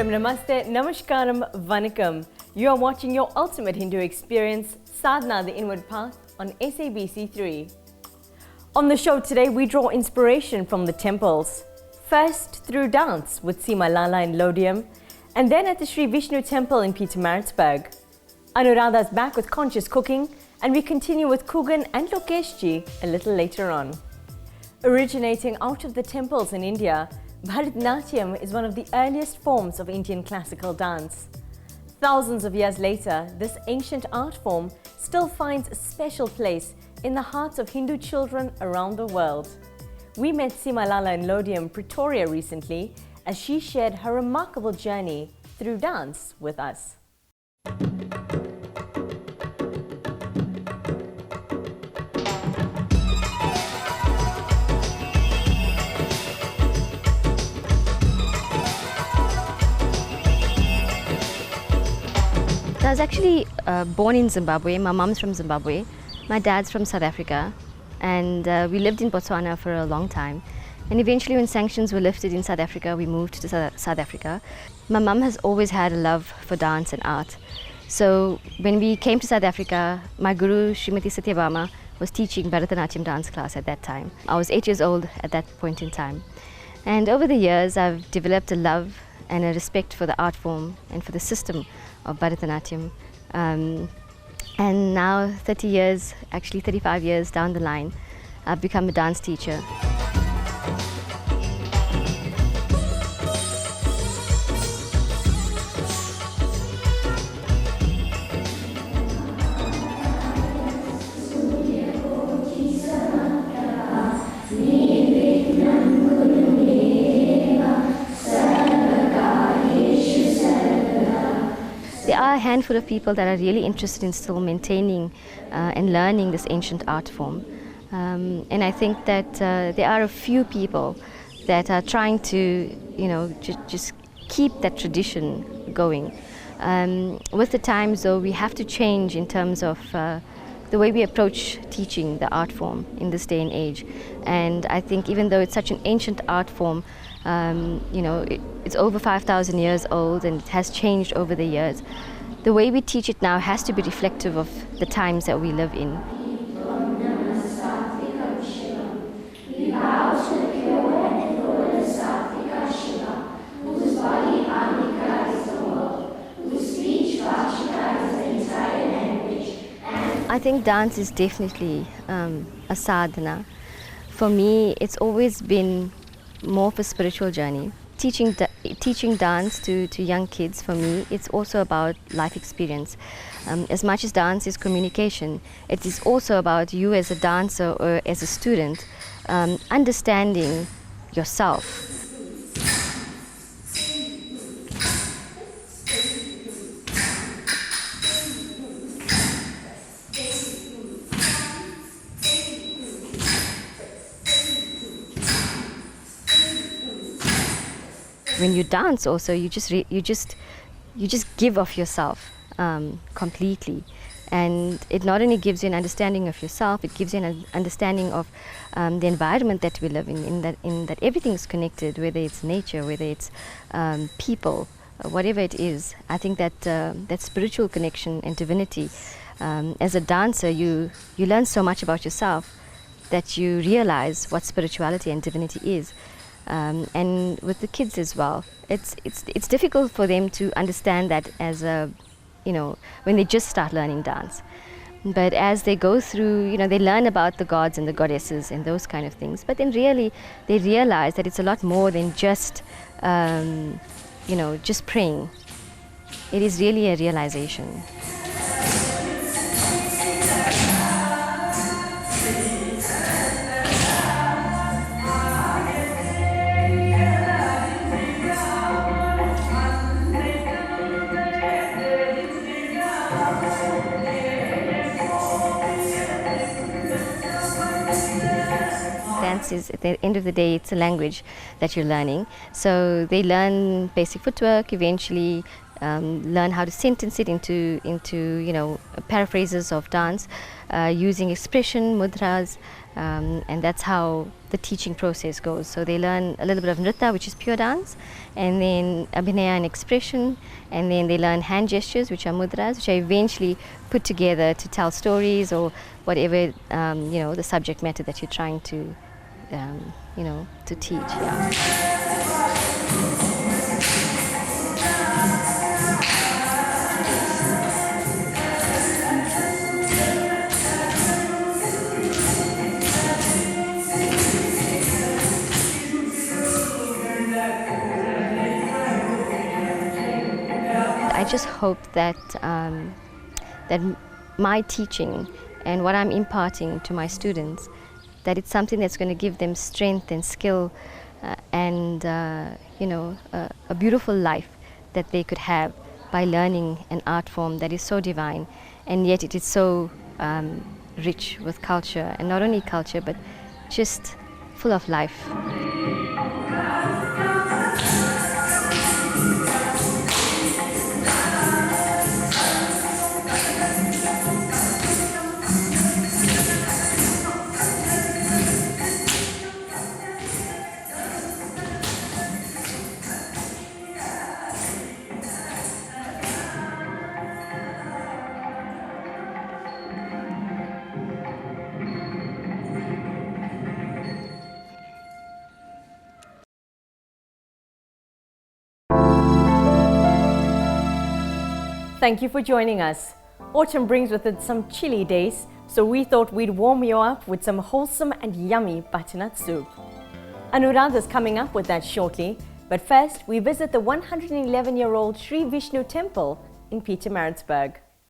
From Namaste, Namaskaram, Vanakkam. You are watching your ultimate Hindu experience, Sadhana the Inward Path, on SABC3. On the show today, we draw inspiration from the temples. First through dance with Seema Lalla in Lodium, and then at the Sri Vishnu Temple in Pietermaritzburg. Anuradha's back with conscious cooking, and we continue with Kugan and Lokeshji a little later on. Originating out of the temples in India, Bharatanatyam is one of the earliest forms of Indian classical dance. Thousands of years later, this ancient art form still finds a special place in the hearts of Hindu children around the world. We met Seema Lalla in Lodium, Pretoria recently, as she shared her remarkable journey through dance with us. I was actually born in Zimbabwe. My mom's from Zimbabwe, my dad's from South Africa, and we lived in Botswana for a long time. And eventually when sanctions were lifted in South Africa, we moved to South Africa. My mom has always had a love for dance and art. So when we came to South Africa, my guru, Srimati Satyabama, was teaching Bharatanatyam dance class at that time. I was 8 years old at that point in time. And over the years, I've developed a love and a respect for the art form and for the system of Bharatanatyam. And now 30 years, actually 35 years down the line, I've become a dance teacher. There are a handful of people that are really interested in still maintaining and learning this ancient art form. And I think that there are a few people that are trying to, just keep that tradition going. With the times, though, we have to change in terms of the way we approach teaching the art form in this day and age. And I think even though it's such an ancient art form, it's over 5,000 years old and it has changed over the years. The way we teach it now has to be reflective of the times that we live in. We bow to the pure and flawless Satvika Shiva, whose body Amrika is the world, whose speech Vachika is the entire language. I think dance is definitely a sadhana. For me, it's always been more of a spiritual journey. Teaching dance to young kids, for me, it's also about life experience. As much as dance is communication, it is also about you as a dancer or as a student understanding yourself. When you dance, also you just give of yourself completely, and it not only gives you an understanding of yourself, it gives you an understanding of the environment that we live in that everything is connected, whether it's nature, whether it's people, whatever it is. I think that that spiritual connection and divinity. As a dancer, you learn so much about yourself that you realize what spirituality and divinity is. And with the kids as well, it's difficult for them to understand that as when they just start learning dance. But as they go through, they learn about the gods and the goddesses and those kind of things. But then really, they realize that it's a lot more than just, just praying. It is really a realization. Dance is, at the end of the day, it's a language that you're learning. So they learn basic footwork, eventually learn how to sentence it into paraphrases of dance using expression, mudras, and that's how the teaching process goes. So they learn a little bit of nritta, which is pure dance, and then abhinaya and expression, and then they learn hand gestures, which are mudras, which are eventually put together to tell stories or whatever the subject matter that you're trying to to teach. Yeah. I just hope that that my teaching and what I'm imparting to my students, that it's something that's going to give them strength and skill and a beautiful life that they could have by learning an art form that is so divine, and yet it is so rich with culture, and not only culture but just full of life. Thank you for joining us. Autumn brings with it some chilly days, so we thought we'd warm you up with some wholesome and yummy butternut soup. Anuradha's coming up with that shortly, but first we visit the 111-year-old Sri Vishnu temple in Pietermaritzburg.